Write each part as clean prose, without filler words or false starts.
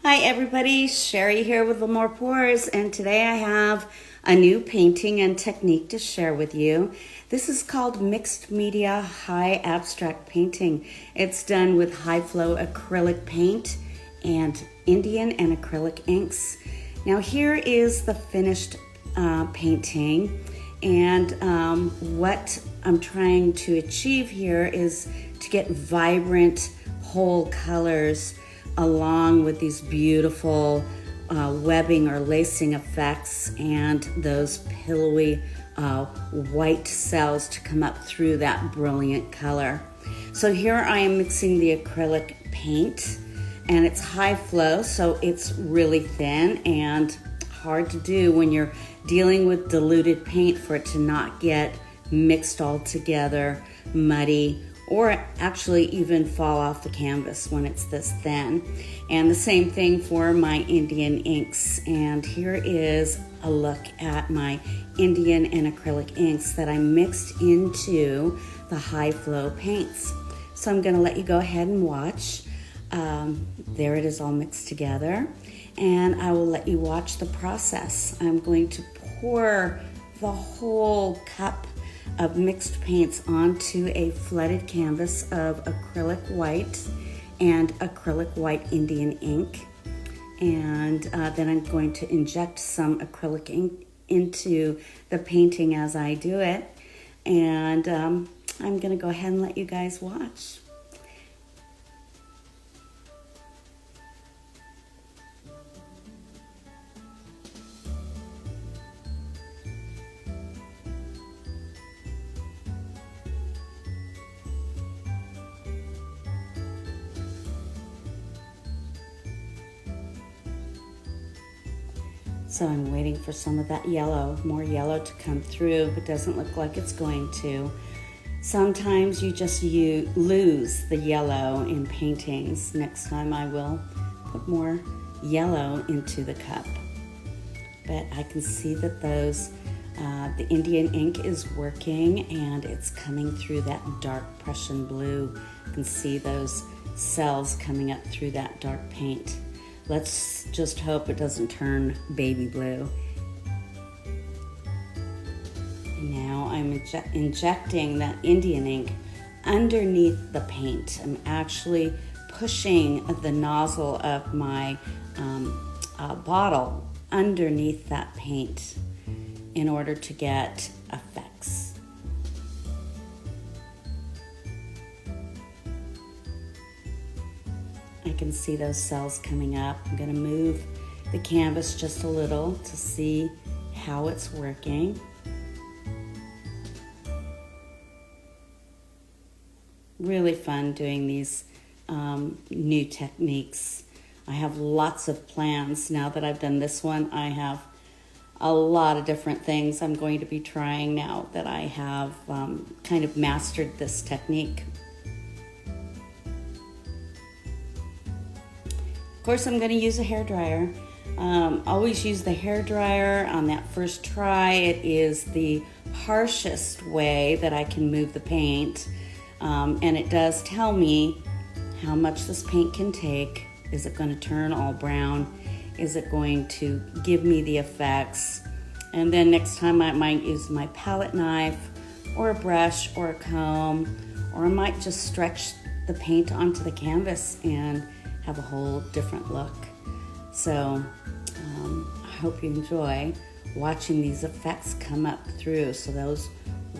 Hi everybody, Sherry here with More Pours, and today I have a new painting and technique to share with you. This is called Mixed Media High Abstract Painting. It's done with high flow acrylic paint and Indian and acrylic inks. Now here is the finished painting, and what I'm trying to achieve here is to get vibrant whole colors along with these beautiful webbing or lacing effects and those pillowy white cells to come up through that brilliant color. So here I am mixing the acrylic paint, and it's high flow, so it's really thin and hard to do when you're dealing with diluted paint for it to not get mixed all together, muddy, or actually even fall off the canvas when it's this thin. And the same thing for my Indian inks. And here is a look at my Indian and acrylic inks that I mixed into the high flow paints. So I'm gonna let you go ahead and watch. There it is all mixed together. And I will let you watch the process. I'm going to pour the whole cup of mixed paints onto a flooded canvas of acrylic white and acrylic white Indian ink. And then I'm going to inject some acrylic ink into the painting as I do it. And I'm going to go ahead and let you guys watch. So I'm waiting for some of that yellow, more yellow to come through, but doesn't look like it's going to. Sometimes you just lose the yellow in paintings. Next time I will put more yellow into the cup. But I can see that the Indian ink is working, and it's coming through that dark Prussian blue. You can see those cells coming up through that dark paint. Let's just hope it doesn't turn baby blue. And now I'm injecting that Indian ink underneath the paint. I'm actually pushing the nozzle of my bottle underneath that paint in order to get effects. I can see those cells coming up. I'm going to move the canvas just a little to see how it's working. Really fun doing these new techniques. I have lots of plans. Now that I've done this one, I have a lot of different things I'm going to be trying now that I have kind of mastered this technique. Of course, I'm going to use a hairdryer. Always use the hairdryer on that first try. It is the harshest way that I can move the paint, and it does tell me how much this paint can take. Is it going to turn all brown? Is it going to give me the effects? And then next time I might use my palette knife or a brush or a comb, or I might just stretch the paint onto the canvas and have a whole different look. So I hope you enjoy watching these effects come up through. So those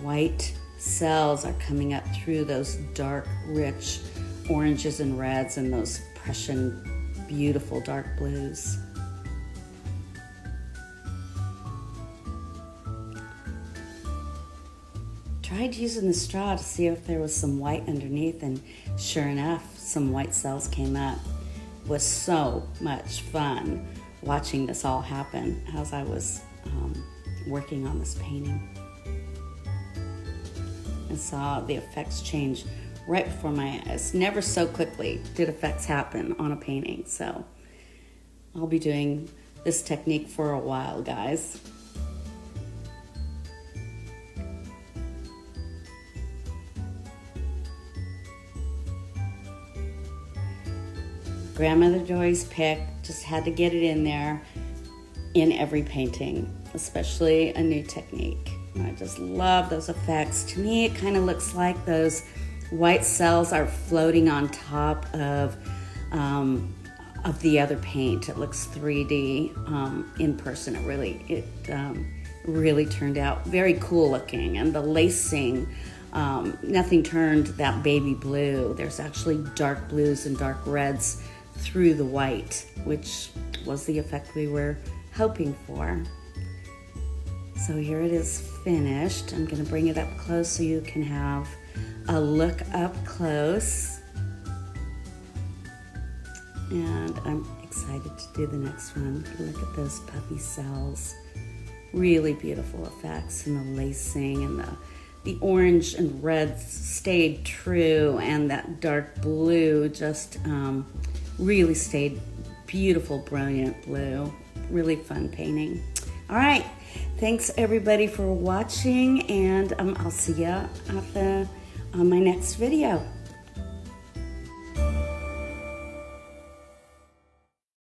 white cells are coming up through those dark, rich oranges and reds and those Prussian, beautiful dark blues. Tried using the straw to see if there was some white underneath, and sure enough, some white cells came up. It was so much fun watching this all happen as I was working on this painting. And saw the effects change right before my eyes. Never so quickly did effects happen on a painting. So I'll be doing this technique for a while, guys. grandmother Joy's pick. Just had to get it in there in every painting, especially a new technique. I just love those effects. To me, it kind of looks like those white cells are floating on top of the other paint. It looks 3D in person. It really turned out very cool looking, and the lacing, nothing turned that baby blue. There's actually dark blues and dark reds through the white, which was the effect we were hoping for. So here it is finished. I'm going to bring it up close so you can have a look up close. And I'm excited to do the next one. Look at those puffy cells. Really beautiful effects, and the lacing, and the orange and red stayed true, and that dark blue just really stayed beautiful, brilliant blue. Really fun painting. All right, thanks everybody for watching, and I'll see you on my next video.